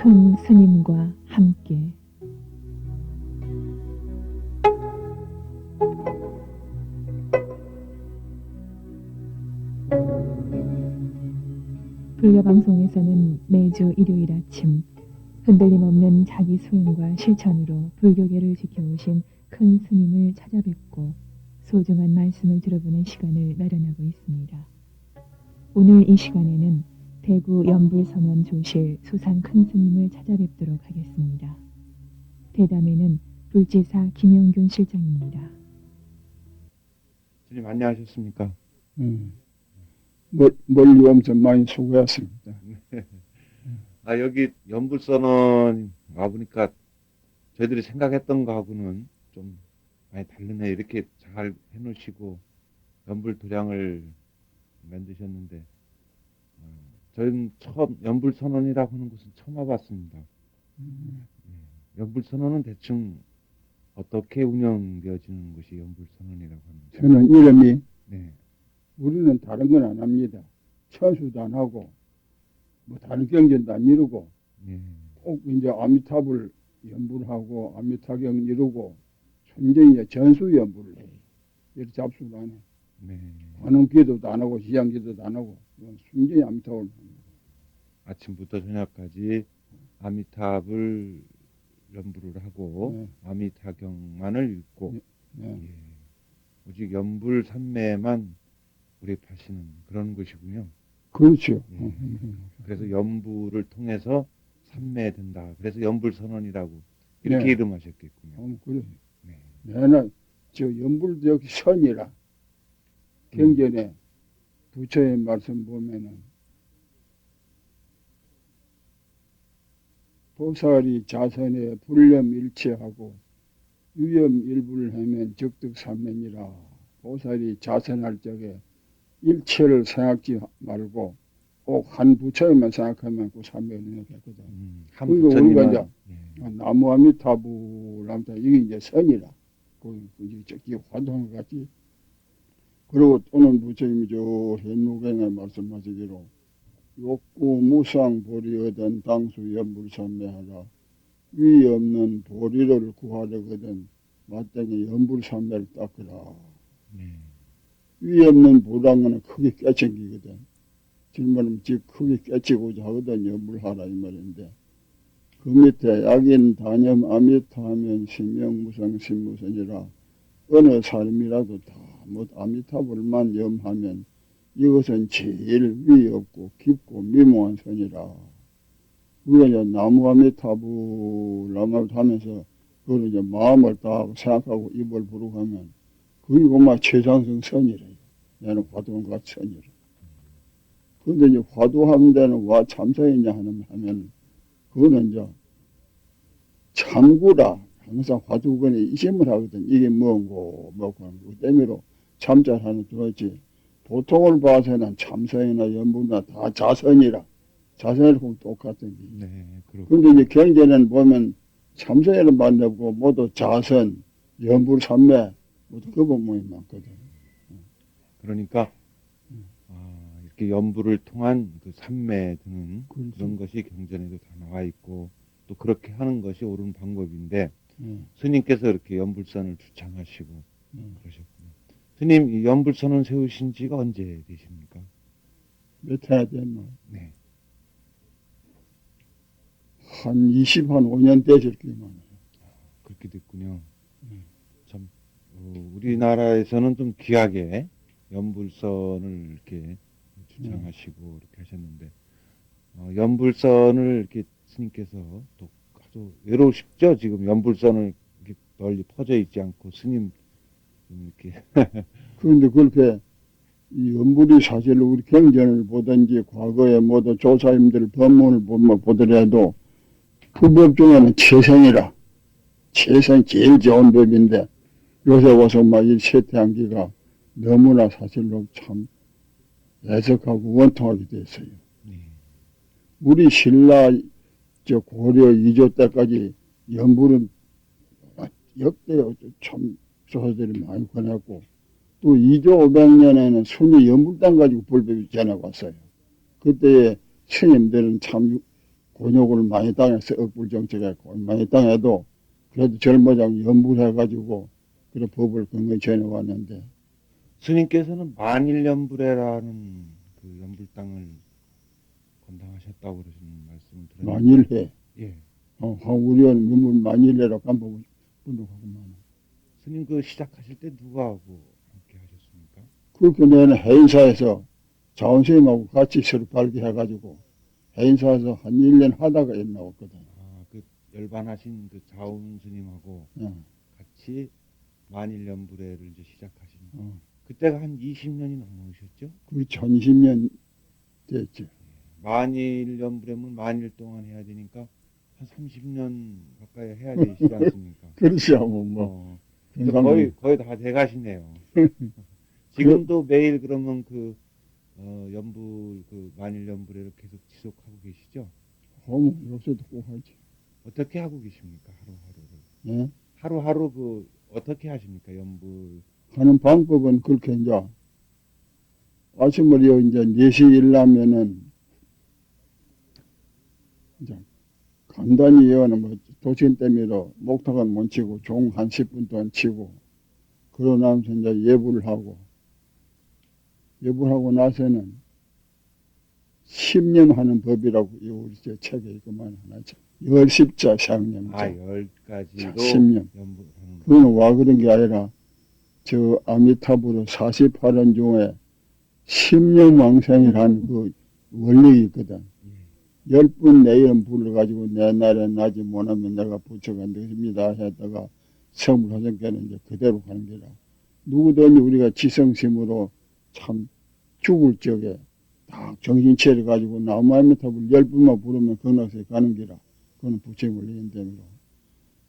큰 스님과 함께 불교방송에서는 매주 일요일 아침 흔들림 없는 자기 수행과 실천으로 불교계를 지켜오신 큰 스님을 찾아뵙고 소중한 말씀을 들어보는 시간을 마련하고 있습니다. 오늘 이 시간에는 대구 연불선원 조실 수상 큰 스님을 찾아뵙도록 하겠습니다. 대담에는 불지사 김영균 실장입니다. 스님 안녕하셨습니까? 멀리 엄청 많이 수고했습니다. 여기 연불선언 와보니까 저희들이 생각했던 거하고는 좀 많이 다르네. 이렇게 잘 해놓으시고 연불도량을 만드셨는데 저희는 처음 연불선언이라고 하는 곳은 처음 와봤습니다. 연불선언은 대충 어떻게 운영되어지는 것이 연불선언이라고 하는 거죠? 저는 이름이 네. 우리는 다른 건 안 합니다. 천수도 안 하고 뭐 다른 경전도 안 이루고 네. 꼭 이제 아미타불 연불하고 아미타경 이루고 순전히 전수 연불을 해요. 이렇게 잡수도 안 해. 네. 관음기도도 안 하고 시장기도도 안 하고 순전히 아미타불 합니다. 아침부터 저녁까지 아미타불 연불을 하고 아미타경만을 읽고 네. 예. 오직 연불 삼매만 우립하시는 그런 것이군요. 그렇죠. 그래서 연불을 통해서 삼매된다. 그래서 연불선언이라고 이렇게 네. 이름하셨겠군요. 그래. 네. 내는 저 연불적 선이라 경전에 부처의 말씀 보면은 보살이 자선에 불념일체하고 유염일불하면 적득삼면이라. 보살이 자선할 적에 일체를 생각지 말고 꼭 한 부처에만 생각하면 그 삼면을 했거든. 한 그리고 우리가 부처님은 이제 나무아미타불람다 이게 이제 선이라. 그 이제 저기 화동과 같이. 그리고 또는 부처님이 저 현무경에 말씀하시기로 욕구 무상 보리 얻은 당수 연불삼매하라. 위 없는 보리를 구하려거든 마땅히 연불삼매를 닦으라. 위 없는 보랑은 크게 깨청기거든. 질문은 즉 크게 깨치고자 하거든 연불하라 이 말인데 그 밑에 약인 단염 아미타 하면 심명무상 심무선이라. 어느 사람이라도 다 뭐 아미타불만 염하면 이것은 제일 위 없고 깊고 미묘한 선이라. 우리가 이제 나무 아미타불 하면서 그걸 이제 마음을 다 생각하고 입을 부르고 하면 그게 그만 최상승 선이래요. 나는 화두가 선이래. 그런데 이제 화두하는 데는 와 참선이냐 하면 그거는 이제 참구라. 항상 화두건에 이심을 하거든. 이게 뭔고 뭐고 하는 거 때문에 참자하는 들었지. 보통을 봐서는 참선이나 연불이나 다 자선이라. 자선이랑 똑같은 게. 네, 그런데 이제 경전에는 보면 참선이를 만나고 모두 자선, 연불, 삼매 모두 그 부분이 많거든. 그러니까 이렇게 연불을 통한 그 삼매 등은 그렇죠. 그런 것이 경전에도 다 나와 있고 또 그렇게 하는 것이 옳은 방법인데 스님께서 이렇게 연불선을 주창하시고 그러셨군요. 스님 이 연불선을 세우신 지가 언제 되십니까? 몇 해야 됐나? 네. 한 5년 되실 게만. 그렇게 됐군요. 참 우리나라에서는 좀 귀하게 연불선을 이렇게 주창하시고 이렇게 하셨는데 연불선을 이렇게 스님께서 또 아주 외로우시죠? 지금 연불선을 이렇게 널리 퍼져 있지 않고 스님 이렇게 그런데 그렇게 이 연불이 사실 우리 경전을 보든지 과거에 모두 조사님들 법문을 보더라도 불법 중에는 최선이라. 최선 제일 좋은 법인데 요새 와서 막 이 세태한기가 너무나 사실로 참 애석하고 원통하게 됐어요. 우리 신라 저 고려 2조 때까지 연불은 역대 참 조사들이 많이 권했고 또 2조 500년에는 순위 연불당 가지고 불법이 전해왔어요. 그때 스님들은 참 곤욕을 많이 당해서 억불 정책했고 많이 당해도 그래도 젊어장 연불해가지고 그런 법을 건강히 전해왔는데 스님께서는 만일연불해라는 그 연불당을 건당하셨다고 그러시는 말씀을 들었는데 만일해 예. 우리는 너무 만일해라고 깜빡 분석하고만 스님 그 시작하실 때 누구하고 함께 하셨습니까? 그렇게 내는 해인사에서 자원스님하고 같이 서로 발기해가지고 해인사에서 한 1년 하다가 애 나왔거든. 아, 그 열반하신 그 자운 스님하고 응. 같이 만일연불해를 이제 시작하신 그때가 그때가 한 20년이 넘으셨죠? 그렇지 한 20년 됐지. 만일연불해면 만일 동안 해야 되니까 한 30년 가까이 해야 되시지 않습니까? 그렇지 뭐. 근데 거의 다 돼가시네요. 지금도 매일 그러면 그 연불 그 만일연불해를 계속 지속하고 계시죠? 요새도 꼭 하지. 어떻게 하고 계십니까? 하루하루를. 예? 하루하루 그 어떻게 하십니까? 연불. 하는 방법은 그렇게 이제 아침을 이제 4시 일나면은 이제 간단히 여는 뭐 도친 때미로 목탁은 못 치고 종 한 10분 동안 치고 그러고 나면서 이제 예불을 하고 예불하고 나서는 십념하는 법이라고 이 우리 저 책에 있구만 하나 열십자 쌍념자 아, 10가지로 십념. 연불하는 그거는 와 그런 게 아니라 저 아미타불의 48원 중에 십념왕생이라는 그 원칙이 있거든. 10분 내일은 불러가지고 내 날에 나지 못하면 내가 부처가 되겠습니다 했다가 성불하성께는 이제 그대로 가는 게라. 누구든지 우리가 지성심으로 참 죽을 적에 딱 정신 차려가지고 나무아미타불 10분만 부르면 건너서 가는 게라. 그거는 부처의 원리인 때문에.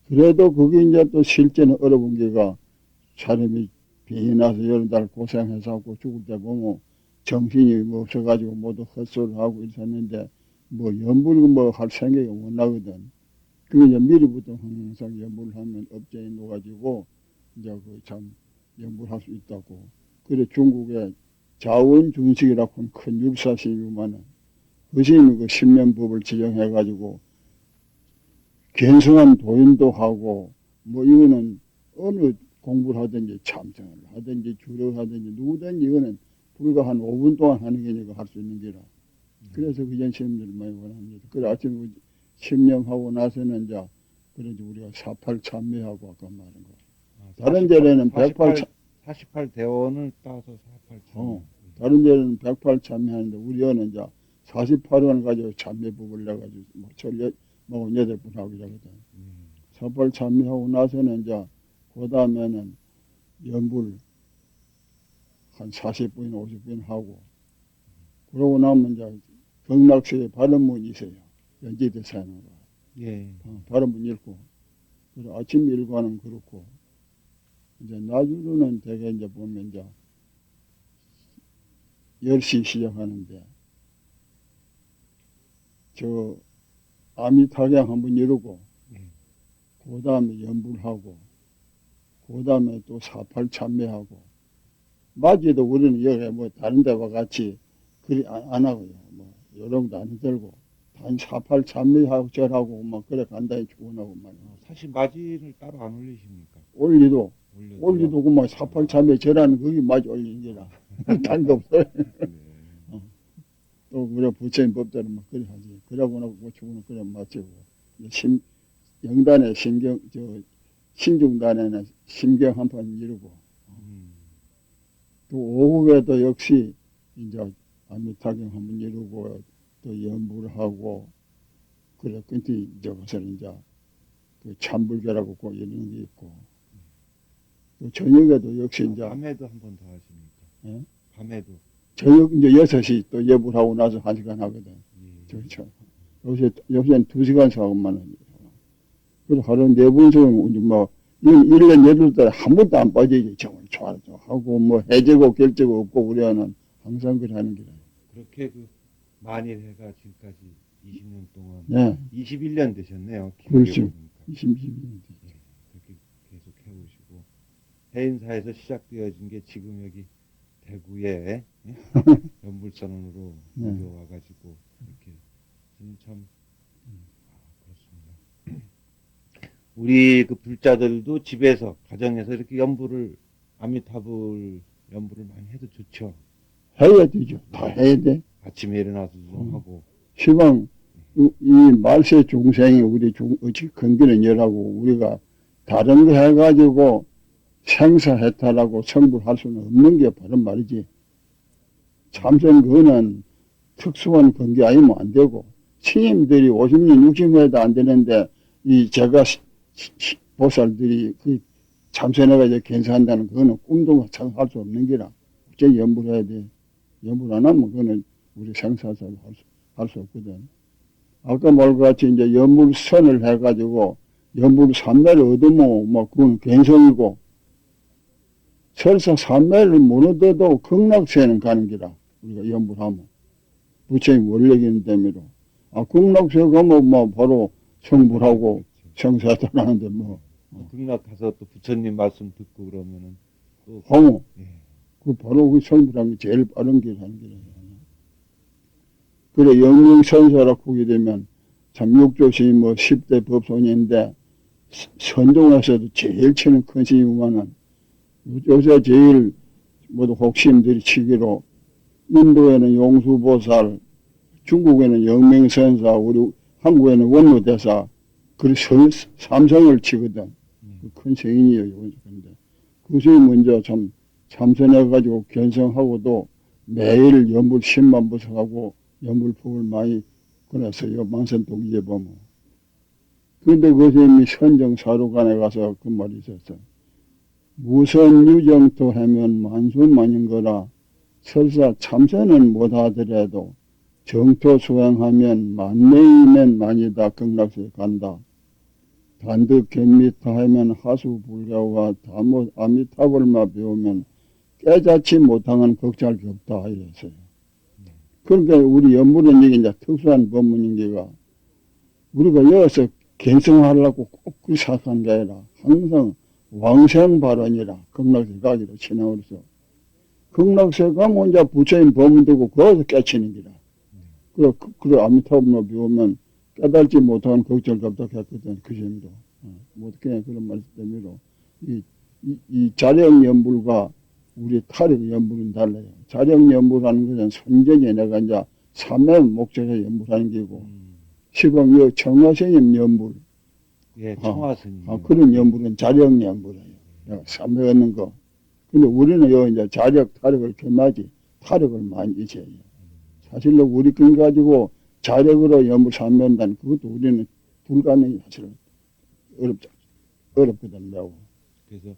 그래도 그게 이제 또 실제는 어려운 게가 사람이 병이 나서 여러 달 고생해서 죽을 때 보면 정신이 뭐 없어가지고 모두 헛소리를 하고 있었는데 뭐 연불 뭐 할 생각이 못 나거든. 그게 이제 미리부터 항상 연불을 하면 업장에 놓아가지고 이제 그 참 연불할 수 있다고. 그래 중국에 자원준식이라고 하는 큰 율사스님이면은 그 스님이 그 십년법을 지정해가지고 견성한 도인도 하고 뭐 이거는 어느 공부를 하든지 참선을 하든지 주를 하든지 누구든지 이거는 불과 한 5분 동안 하는 게니까 할 수 있는 게라. 그래서 그전 스님들을 많이 원합니다. 그래 아침에 십념하고 나서는 이제 그래서 우리가 48 참매하고 아까 말한 거. 다른 데는 48 대원을 따서 48 참매. 다른 데는 108 참매하는데 우리는 이제 48원 가지고 참매법을 내가지고 뭐 8분 하고 그러거든. 48 참매하고 나서는 이제 그 다음에는 연불 한 40분, 50분 하고 그러고 나면 이제 경락서에 발언문이 있어요. 연제대 사는 거. 예. 발언문 읽고 그래서 아침 일과는 그렇고 이제 낮으로는 대개 이제 보면 이제 10시 시작하는데 저 아미타경 한번 이루고 그 다음에 연불하고 그 다음에 또 48 참매하고 맞이도 우리는 여기 뭐 다른 데와 같이 그리 안 하고요. 뭐 요령도 안 들고 단 48 참매하고 절하고 막 그래 간단히 주문하고 말이야. 사실 맞이를 따로 안 올리십니까? 올리도 그만 48 참매 절하는 거기 맞이 올리는 게라. 딴 거 없어요. 또 우리 부처님 법대로 막 그래 하지. 그러고 나고 주문은 그래 맞추고 영단에 신중단에는 심경 한 판 이루고 또 오후에도 역시 이제 아미타경 한번 이루고 또 연불을 하고 그래 끝에 이제 가서는 이제 그 참불교라고 꼭 이런 게 있고 또 저녁에도 역시 이제 밤에도 한 번 더 하십니까? 예? 밤에도 저녁 이제 6시 또 예불하고 나서 1시간 하거든. 그렇죠. 요새는 2시간씩 하고만 합니다. 그래서 하루 4번씩 이제 뭐 1년 8달 한 번도 안 빠지지. 정을 하고 뭐 해제고 결제고 없고 우리는 항상 그래 하는 거예요. 그렇게 그 만일해가 지금까지 20년 동안 네. 21년 되셨네요. 그렇죠. 20년. 그렇게 계속 해오시고 해인사에서 시작되어진 게 지금 여기 대구에 연불선언으로 와가지고 이렇게 참 우리 그 불자들도 집에서, 가정에서 이렇게 연불을, 아미타불 연불을 많이 해도 좋죠. 해야 되죠. 다 해야 돼. 아침에 일어나서 좀 하고. 시방 이 말세 중생이 우리 어찌 근기는 열하고 우리가 다른 거 해가지고 생사해탈하고 성불할 수는 없는 게 바른 말이지. 참선 그거는 특수한 근기 아니면 안 되고 스님들이 50년 60년도 안 되는데 이 제가 보살들이 그 참선해가지고 괜찮다는 그거는 꿈도 할 수 없는 기라. 어째 연불해야 돼. 연불 안 하면 그거는 우리 생사살 할 수 없거든. 아까 말같이 이제 연불선을 해가지고 연불 삼매를 얻으면 뭐 그건 괜성이고 설사 삼매를 못 얻어도 극락세는 가는 기라. 우리가 연불하면 부처님 원래기는 때문에 극락세 가면 뭐 바로 성불하고 생사탈하는데 뭐 극락 가서 또 부처님 말씀 듣고 그러면은 또 하면 예. 그 바로 그 성불하는 게 제일 빠른 길 하는 길이에요. 그래 영명선사라고 보게 되면 참 육조시 뭐 10대 법손인데 선종에서도 제일 치는 큰 스님이면은 요새 제일 모두 혹심들이 치기로 인도에는 용수보살, 중국에는 영명선사, 우리 한국에는 원로대사, 그리고 삼성을 치거든. 큰 세인이에요. 근데 그 스님 먼저 참 참선해가지고 견성하고도 매일 연불 10만 부석하고 연불법을 많이 그랬어요. 만선독기에 보면. 그런데 그 스님이 선정사로관에 가서 그 말이 있었어. 무선유정토 하면 만수만인 거라 설사 참선은 못하더라도 정토 수행하면 만명이면 만이다 극락세 간다. 단득 견미타 하면 하수불가와 아미타불만 배우면 깨닫지 못하는 걱정할 게 없다 이랬어요. 그러니까 우리 연불은 이게 이제 특수한 법문인 게가 우리가 여기서 견성하려고 꼭 그 생각한 게 아니라 항상 왕생 발언이라 극락세 가기로 지나버려서 극락세 가면 이제 부처님 법문 듣고 거기서 깨치는 기라. 그래 아미타불만 배우면 깨달지 못하는 걱정을 없다 했거든 그 점도. 어떻게 그런 말씀 때문에 이 자력 연불과 우리 타력 연불은 달라요. 자력 연불하는 것은 선전에 내가 이제 삼매 목적에 연불하는 게고 시방 요 청화스님 연불. 예, 청화스님. 그런 연불은 자력 연불이에요. 내가 삼매 얻는 거. 근데 우리는 요 이제 자력 타력을 겸하지 타력을 많이 잊어요. 사실로 우리 끈 가지고 자력으로 연불 삼매한다는 그것도 우리는 불가능이 사실은 어렵거든 매우. 그래서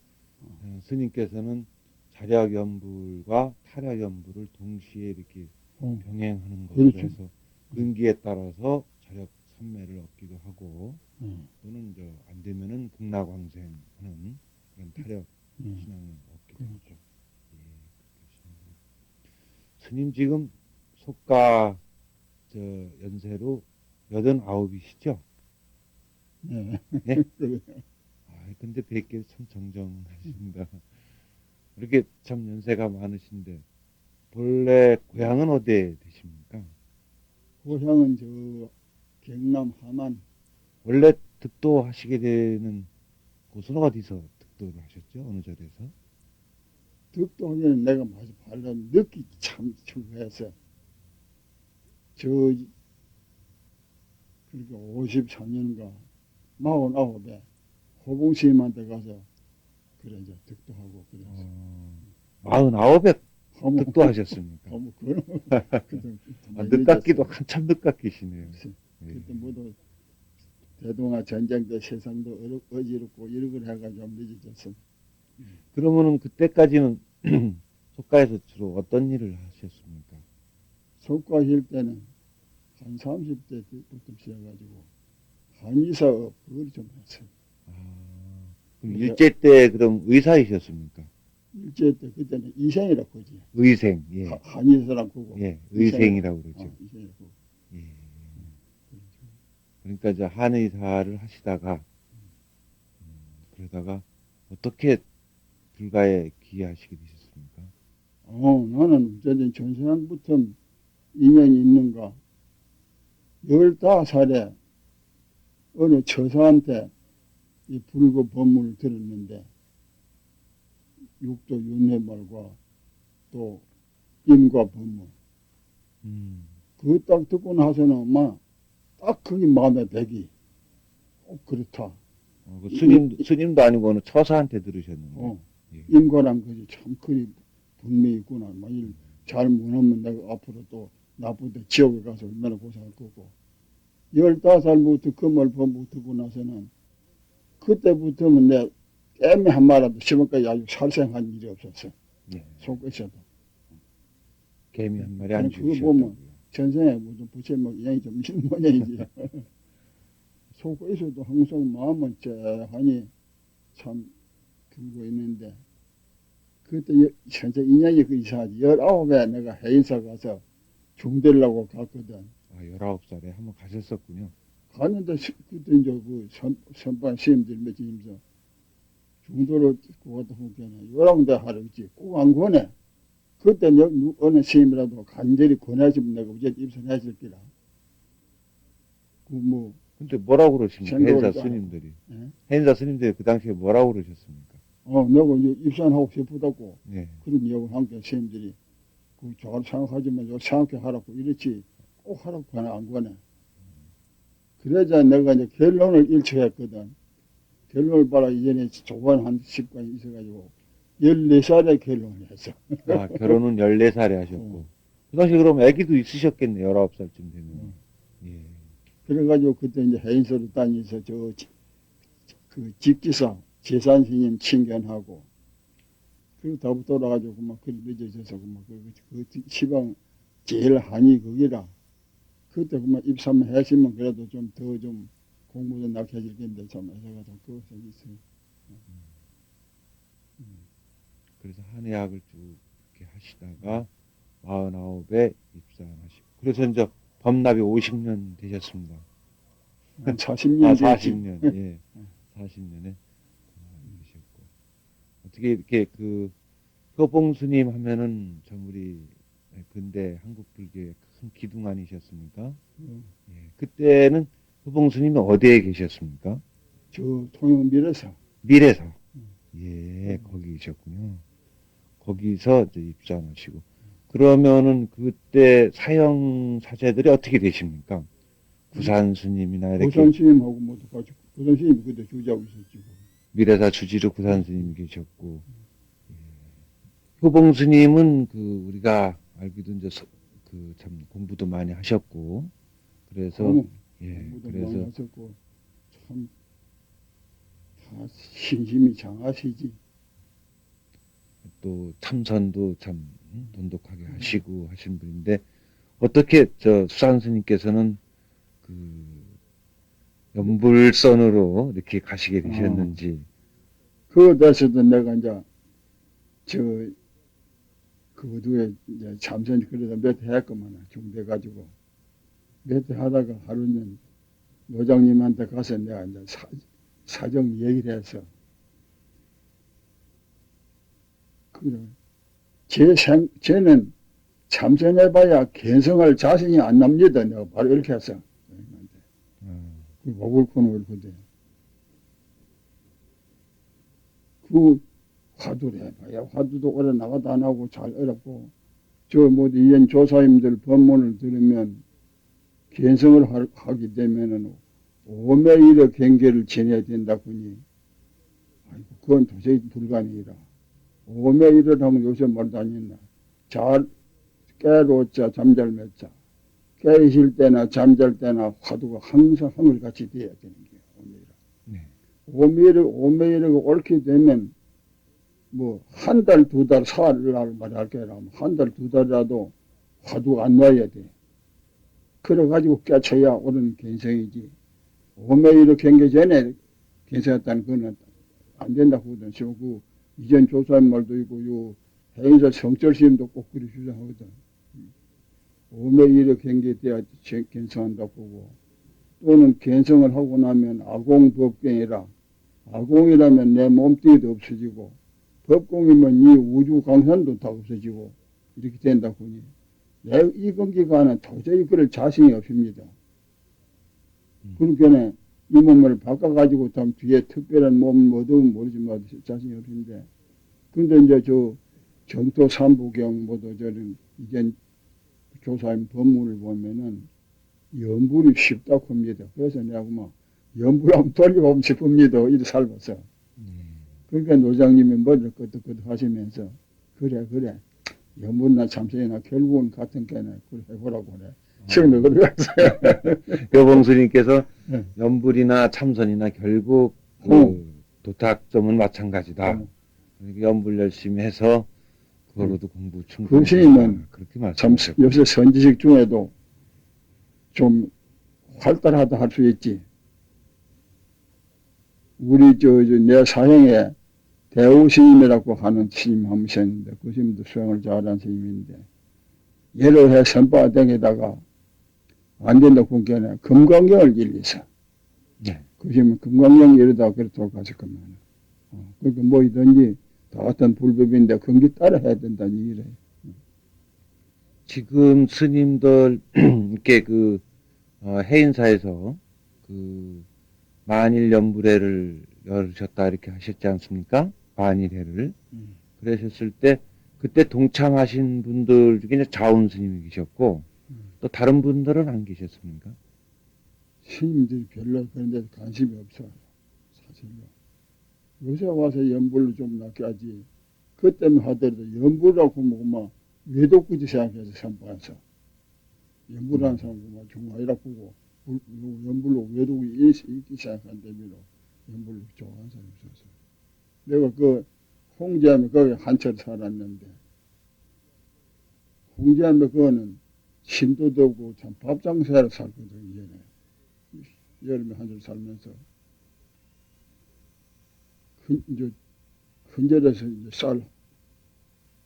스님께서는 자력 연불과 타력 연불을 동시에 이렇게 병행하는 거죠. 그렇죠. 그래서 근기에 따라서 자력 삼매를 얻기도 하고 또는 안 되면은 극락왕생하는 그런 타력 신앙을 얻기도 하죠. 예, 스님 지금 속가 연세로 89이시죠? 네. 예? 근데 뵙기 참 정정하십니다. 이렇게 참 연세가 많으신데 본래 고향은 어디에 되십니까? 고향은 저 경남 함안. 원래 득도하시게 되는 곳은 어디서 득도를 하셨죠? 어느 절에서? 득도하기는 내가 마치 발로 느끼 참 중요해서 그렇게 54년인가 49에 호봉스님한테 가서 그래 이제 득도하고 그랬어. 49에 득도하셨습니까? 그럼 늦깎이도 한참 늦깎이시네요. 그때 모두 대동아 전쟁 때 세상도 어지럽고 이런 걸 해가지고 좀 늦어졌어. 그러면은 그때까지는 속가에서 주로 어떤 일을 하셨습니까? 속가실 때는 한 30대 때부터 시작해가지고 한의사업 그걸 좀 했어요. 그럼 일제 때 그럼 의사이셨습니까? 일제 때 그때는 이생이라고 하지. 의생, 예. 한의사라고 그러고. 예, 의생이라고 그러죠. 이생이라고. 예. 그러니까 이제 한의사를 하시다가 그러다가 어떻게 불가에 귀하시게 되셨습니까? 나는 어쨌든 전생부터 인연이 있는가. 15살에 어느 처사한테 이 불교 법문을 들었는데 육조 윤회말과 또 임과 법문 그거 딱 듣고 나서는 딱 그게 마음에 배기 그렇다. 그 스님도 아니고는 처사한테 들으셨는데. 예. 임과란 것이 참 그리 분명히 있구나. 만일 잘 못하면 내가 앞으로 또 나쁘게 지옥에 가서 얼마나 고생할 거고. 15살부터 그 말 법문 듣고 나서는 그때부터는 내 깨매 한 마라도 시험까지 아주 살생한 일이 없었어. 예. 속에서도. 개미 한 마리 안 그거 보면 죽이셨다고요. 전생에 무슨 부처 뭐 인양이 좀 있는 모양이지. 속에서도 항상 마음은 째하니 참 들고 있는데 그때 현재 인양이 그 이상하지. 19에 내가 해인사 가서 중대라고 갔거든. 19살에 한번 가셨었군요. 갔는데 그때 이제 그 선반 스님들 몇 명이서 중도로 그것도 보기에는 11대 하랬지. 꼭 안 권해. 그때 어느 스님이라도 간절히 권해주면 내가 어제 입선했을 기라. 근데 뭐라고 그러십니까? 생각을 해인사 안 스님들이. 예? 해인사 스님들이 그 당시에 뭐라고 그러셨습니까? 내가 이제 입선하고 싶다고 네. 그런 이야기를 한게 스님들이 잘 생각하지만 요 생각해 하라고 이렇지 꼭 하라고 권해 안 권해. 그러자 내가 이제 결론을 일치했거든. 결론을 봐라. 이전에 조반 한 습관이 있어가지고 14살에 결혼을 했어. 결혼은 14살에 하셨고. 그 당시 그럼 아기도 있으셨겠네, 19살쯤 되면. 예. 그래가지고 그때 이제 해인소로 다니면서 그 집기사 재산 스님 친견하고 그리고 다부 돌아가지고 막 그리 늦어져서 그 시방 제일 한이 거기라. 그때 그만 입사만 했으면 그래도 좀 더 좀 공부도 낙해질 텐데 좀 해가지고 그것도 있어요. 그래서 한의학을 쭉 이렇게 하시다가 49에 입사하시고. 그래서 이제 법납이 50년 되셨습니다. 한 40년 40년. 예. 40년에 되셨고. 어떻게 이렇게 그 효봉스님 하면은 참 우리 근대 한국 불교의 큰 기둥 아니셨습니까? 예. 그때는 효봉스님이 어디에 계셨습니까? 저 통영 밀에서. 밀에서. 예, 거기 계셨군요. 거기서 이제 입장하시고. 그러면은 그때 사형 사제들이 어떻게 되십니까? 구산 스님이나 이렇게. 구산 스님하고 모두 같이, 구산 스님이 그때 주지하고 있었지. 밀에사 주지로 구산 스님이 계셨고. 예. 효봉 스님은 그 우리가 알기도 이제 그 참 공부도 많이 하셨고. 그래서 예, 그래서 하셨고 참 다 신심이 장하시지. 또 참선도 참 돈독하게 하시고 하신 분인데 어떻게 저 수산 스님께서는 그 연불선으로 이렇게 가시게 되셨는지. 그거 돼서도 내가 이제 그 어두에 이제 참선 그러다 몇 해 했구만 중대 가지고 몇 해 하다가 하루는 노장님한테 가서 내가 이제 사정 얘기를 해서 그래 쟤는 참선해봐야 개성할 자신이 안 납니다. 내가 바로 이렇게 했어. 그 오글코는 옳거든. 그 화두를 해봐야 화두도 오래 나가도 안 하고 잘 어렵고 모두 이런 조사님들 법문을 들으면 개성을 하게 되면은 오매일의 경계를 지내야 된다더니 그건 도저히 불가능이라. 오매일을 하면 요새 말도 안 했나. 잘 깨로자 잠잘 맺자. 깨실 때나 잠잘 때나 화두가 항상 하늘같이 돼야 되는 게 오매일이라. 오매일이 옳게 되면 뭐 한 달, 두 달, 사흘날 말할게라. 한 달, 두 달이라도 화두가 안 놔야 돼. 그래가지고 깨쳐야 옳은 견성이지. 오매일의 경계 전에 견성했다는 그거는 안 된다고 하거든. 그 이전 조사님 말도 있고 요 해인사 성철스님도 꼭 그리 주장하거든. 오매일의 경계에 대해 견성한다고 보고 또는 견성을 하고 나면 아공법경이라 아공이라면 내 몸뚱이도 없어지고 법공이면 이 우주 강산도 다 없어지고 이렇게 된다고 하니 이 건기가는 도저히 그럴 자신이 없습니다. 그러니까 이 몸을 바꿔가지고 다음 뒤에 특별한 몸을 못 얻으면 모르지만 자신이 없는데 근데 이제 저 정토 삼부경 모두 저는 이제 조사님 법문을 보면은 염불이 쉽다고 합니다. 그래서 내가 막 염불하면 돌려보면 싶습니다. 이리 살면서. 그러니까 노장님이 머리를 끄덕끄덕 하시면서 그래 염불이나 참선이나 결국은 같은 게네 그래 해보라고 그래. 지금 그러겠어요. 여봉스님께서 네. 연불이나 참선이나 결국 그 도탁점은 마찬가지다. 그러니까 연불 열심히 해서 그거로도 공부 충분히 그 스님은 그렇게 참 말씀하셨고. 요새 선지식 중에도 좀 활달하다 할 수 있지. 우리 내 사형에 대우 스님이라고 하는 스님 한 분 있었는데 그 스님도 수행을 잘하는 스님인데 예를 해 선바등에다가 안 된다 군께는 금강경을 일리서 네. 그 스님은 금강경 이러다가 그래 돌아갔을 겁니다. 그러니까 뭐이든지 다 같은 불법인데 금기 따라 해야 된다는 얘기래. 지금 스님들 이렇게 그 해인사에서 그 만일 연불회를 열으셨다 이렇게 하셨지 않습니까? 만일회를. 그러셨을 때 그때 동참하신 분들 중에 이제 자운 스님이 계셨고 또 다른 분들은 안 계셨습니까? 스님들이 별로 그런 데 관심이 없어요. 사실로. 요새 와서 연불로 좀 낫게 하지. 그 때문에 하더라도 연불이라고 뭐막 외도까지 생각해서 선포해서 연불하는 사람 보면 중화이라고 보고 연불로 외도가 있기 생각한다면 연불로 좋아하는 사람이 없어서 내가 그 홍제하면 거기 한철 살았는데 홍제하면 그거는 신도도 없고 참 밥장사로 살거든 이전에 여름에 한철 살면서 이제 흔절해서 이제 쌀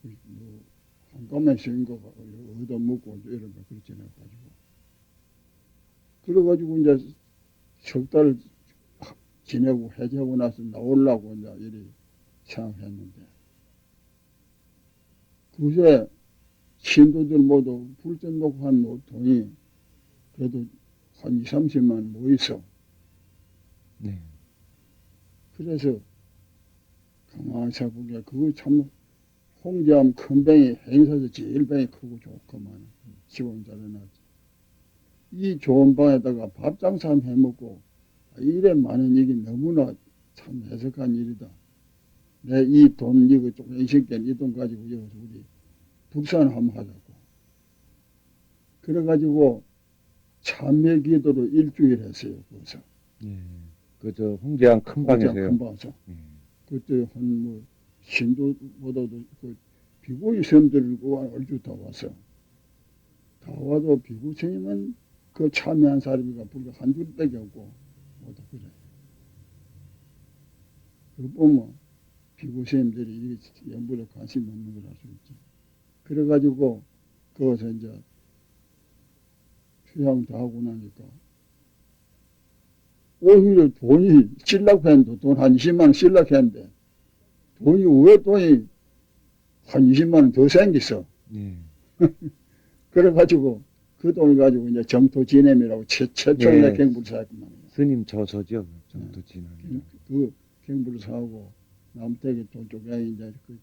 뭐 한가만 쓰인 거 얻어 먹고 이런 거 그렇지 가지고 그래가지고 이제 석 달 지내고 해제하고 나서 나오려고 이제 이리 생각했는데 그새 신도들 모두 불전 놓고 한 돈이 그래도 한 2, 30만 모였어. 네. 그래서 가만히 생각해보니까 그거 참 홍제암 큰 병이 행사에서 제일 병이 크고 좋구만. 지원 잘해놨지. 이 좋은 방에다가 밥 장사 한번 해먹고 이래 많은 얘기 너무나 참 해석한 일이다. 내 이 돈 이거 조금 인식된 이 돈 가지고 여기서 우리 북산 한번 하자고. 그래가지고 참여 기도로 일주일 했어요. 거기서. 예. 그저 홍제안 큰 방에서요. 큰 방에서. 예. 그때 한 뭐 신도보다도 그 비구이 스님들 얼추 다 왔어. 다 와도 비구 스님은 그 참여한 사람이가 불과 한 줄밖에 없고 모두 그래. 그거 보면 비구 스님들이 연불에 관심이 없는 걸 알 수 있지. 그래가지고 거기서 이제 수양 다 하고 나니까 오히려 돈이 쓰려고 했는데 돈 한 20만 원 쓰려고 했는데 돈이 왜 돈이 한 20만 원 더 생겼어. 예. 그래가지고 그 돈을 가지고 이제 정토 지냄이라고 최초의 네. 경부를 사했구만. 스님 저서죠. 정도 지나면. 그 경부를 사고 남태기 돈 쪽에 이제 그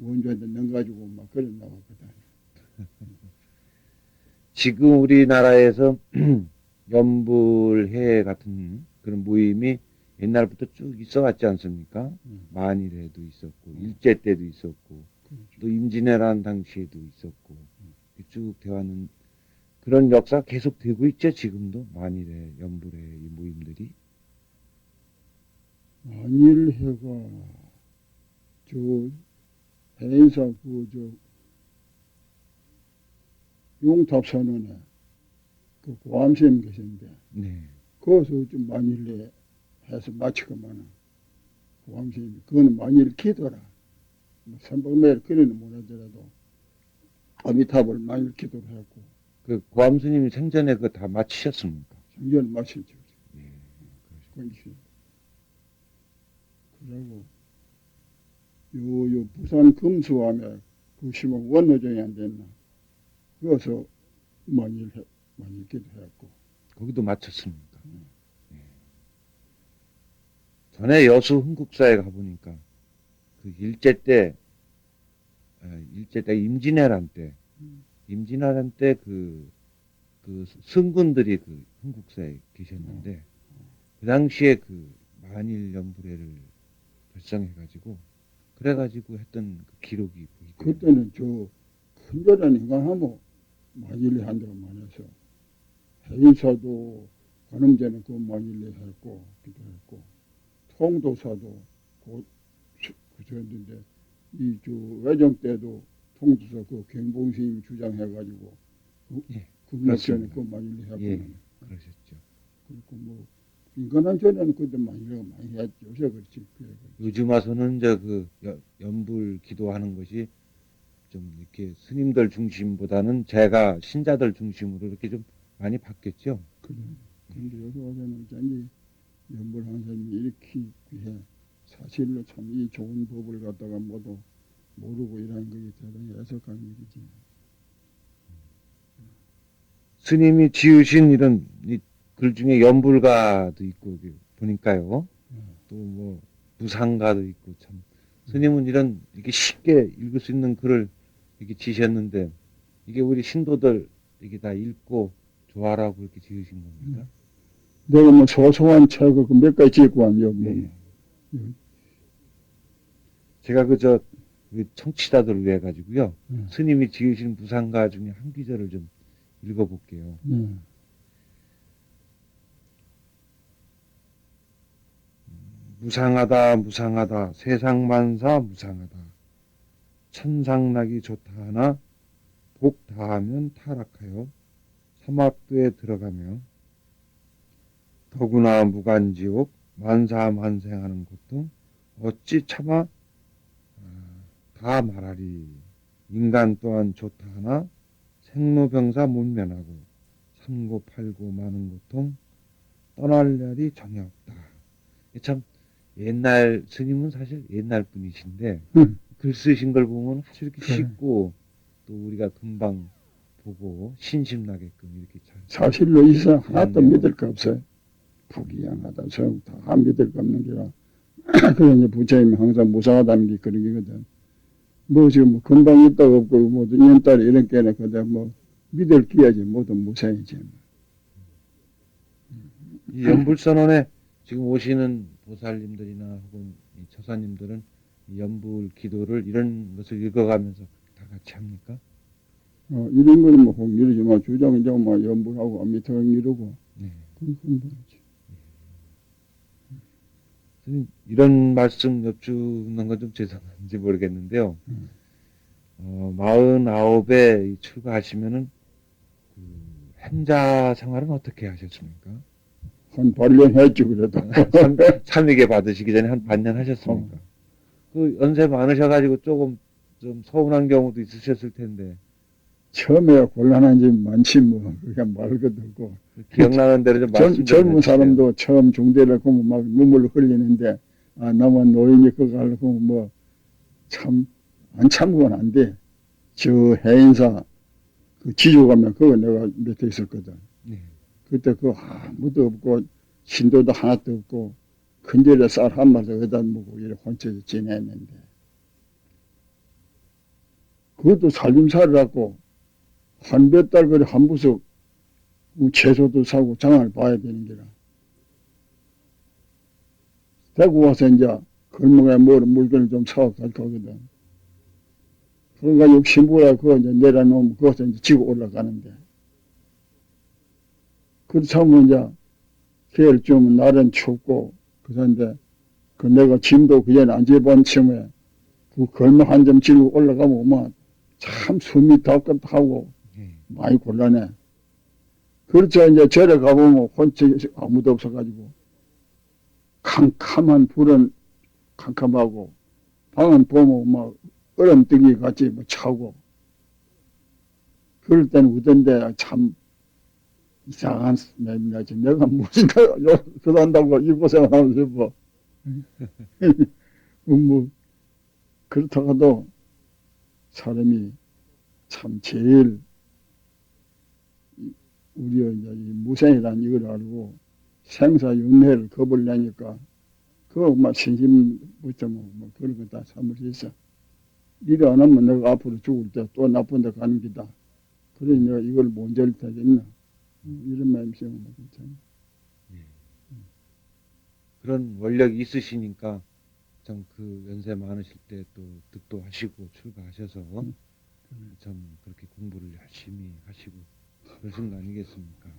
원조한테 넣어가지고 막 그래 나왔거든. 지금 우리나라에서 연불회 같은 그런 모임이 옛날부터 쭉 있어 왔지 않습니까? 만일에도 있었고 일제 때도 있었고 또 임진왜란 당시에도 있었고 쭉 되어왔는 그런 역사 계속 되고 있죠. 지금도 만일에 연불회 이 모임들이. 만일해가 저 해인사 그저 용탑선언에 그 고암스님 계신데 네. 거기서 좀 만일에 해서 마치고만은 고암스님이 그거는 만일 기도라. 뭐 선박매일 그리는 못하더라도 아미탑을 만일 기도를 했고 그 고암 스님이 생전에 그거 다 마치셨습니까? 생전에 마치죠. 예. 그러시고 그리고 요 부산 금수함에 그 시목 원로정이 안 됐나 그래서 만일 기도했고 거기도 마쳤습니까? 예. 전에 여수 흥국사에 가보니까 그 일제 때 임진왜란 때 그 승군들이 그 흥국사에 계셨는데 그 당시에 그 만일 연불회를 결성해가지고 그래가지고 했던 그 기록이 보이더라고요. 그때는 저 큰절한 인간하면 만일리 한 데가 많아서 해인사도 관음제는 그 만일리 했고 기도했고 통도사도 그랬는데 이 저 외정 때도 통도사 그 경봉스님 주장해가지고 예, 국락전에 그렇습니다. 그 만일리 했고 예, 그러셨죠. 그리고 뭐 인간한 전에는 그때 만일리가 많이 했죠. 요새 그렇지. 요즘 와서는 이제 그 연불 기도하는 것이 좀 이렇게 스님들 중심보다는 제가 신자들 중심으로 이렇게 좀 많이 바뀌었죠. 그런데 여기 와서는 전히 연불한 사람이 일으키기 위해 사실로 참 이 좋은 법을 갖다가 모두 모르고 이러는 것이 대단히 애석한 일이지. 스님이 지으신 이런 글 중에 연불가도 있고 보니까요. 또 뭐 무상가도 있고 참 스님은 이런 이렇게 쉽게 읽을 수 있는 글을 이렇게 지셨는데 이게 우리 신도들 이게 다 읽고 좋아라고 이렇게 지으신 겁니다. 내가 뭐 소소한 책을 몇 가지 찍고 왔냐. 뭐. 네. 제가 그 청취자들을 위해 가지고요. 스님이 지으신 무상가 중에 한 귀절을 좀 읽어볼게요. 무상하다 무상하다 세상만사 무상하다 천상락이 좋다 하나 복 다하면 타락하여 사막도에 들어가며 더구나 무간지옥 만사만생하는 고통 어찌 참아 다 말하리 인간 또한 좋다 하나 생로병사 못 면하고 삼고팔고 많은 고통 떠날 날이 전혀 없다. 참 옛날 스님은 사실 옛날 분이신데 글 쓰신 걸 보면 아주 이렇게 쉽고 또 우리가 금방 보고 신심나게끔 이렇게 잘 사실로 이상 하나도 그렇네요. 믿을 거 없어요. 부기양하다 소용 다 믿을 거 없는 게라. 그래 이제 부처님이 항상 무상하다는 게 그런 게거든. 뭐 지금 뭐 금방 있다가 없고 뭐 인연딸 이런 게는 그다 뭐 믿을 기야지 모두 무상이지. 이 연불선언에 지금 오시는 보살님들이나 혹은 이 처사님들은 이 연불 기도를 이런 것을 읽어가면서 다 같이 합니까? 이런 거는 뭐 홍미르지만 주장 이제 뭐 연불하고 아미타를 이루고 네. 그런 거지. 스님, 이런 말씀 여쭈는 건 좀 죄송한지 모르겠는데요. 49에 출가하시면은 그 행자 생활은 어떻게 하셨습니까? 한 8년 했지 그래도. 삼위계 받으시기 전에 한 반년 하셨습니까? 그 연세 많으셔가지고 조금 좀 서운한 경우도 있으셨을 텐데 처음에 곤란한 점 많지 뭐 그냥 말도 없고 기억나는 대로 좀 말씀 좀 젊은 해주세요. 사람도 처음 중대를 하면 막 눈물을 흘리는데 나만 노인이 그거 하려고 뭐 참 안 참고는 안 돼. 저 해인사 그 지조 가면 그거 내가 밑에 있었거든. 네. 그때 그거 아무도 없고 신도도 하나도 없고 큰절에 쌀 한 마디 얻다 먹고 이렇게 혼자 지냈는데 그것도 살림살이를 하고 한 몇 달 그래 한 부석 채소도 사고 장을 봐야 되는 게라. 대구 와서 이제 걸목에 물건을 좀 사고 가거든. 그거 가지고 신부라 그거 이제 내려놓으면 그것을 이제 지고 올라가는데. 그렇다 하면 이제 계열 좀 날은 춥고 그런데 그 내가 짐도 그전에 안 집어본 층에 그 걸목 한 점 지고 올라가면 참 숨이 덜컥하고 많이 곤란해. 그렇죠. 이제 절에 가보면 혼자 아무도 없어가지고 캄캄한 불은 캄캄하고 방은 보면 막 얼음뜨기 같이 뭐 차고 그럴 때는 우던데 참 이상한 맴이나지. 내가 무슨 그런다고 이 고생을 하면서 뭐 그렇다가도 사람이 참 제일 우리가 이제 이 무생이라는 이걸 알고 생사윤회를 겁을 내니까 그거 막 신심 붙잡고 그런 거 다 사무실에서 일을 안 하면 내가 앞으로 죽을 때 또 나쁜 데 가는 기다. 그래 내가 이걸 먼저 타겠나 이런 마음이 생각하면 괜찮아. 그런 원력이 있으시니까 참 그 연세 많으실 때 또 득도 하시고 출가하셔서 참 그렇게 공부를 열심히 하시고 그러신 거 아니겠습니까?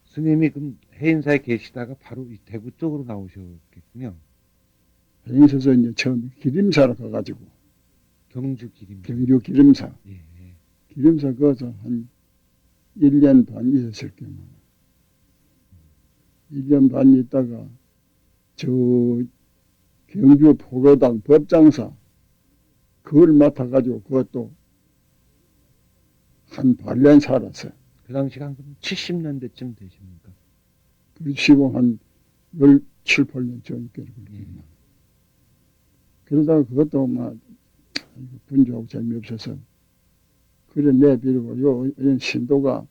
스님이 그럼 해인사에 계시다가 바로 이 대구 쪽으로 나오셨겠군요. 여기서 이제 처음 기림사로 가가지고 경주 기림. 경주 기림사 예, 예. 기림사 거기서 한 1년 반 있었을 경우 1년 반 있다가 저 경주 포교당 법장사 그걸 맡아가지고 그것도 한 8년 살았어요. 그 당시가 한 70년대쯤 되십니까? 그리고 한 17, 8년 전께 예. 그러다가 그것도 막 분주하고 재미없어서 그래 내비르고 요 신도가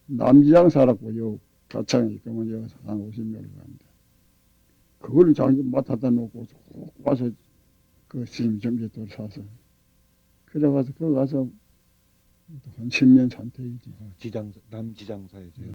남지장 살았고 요 가창에 있으면 여기서 한 50명 갑니다. 그걸 자기 맡아다 놓고 와서 그 스님 점집도 사서 그래 가서 거기 가서 한 10년 산택이지. 남지장사에서요.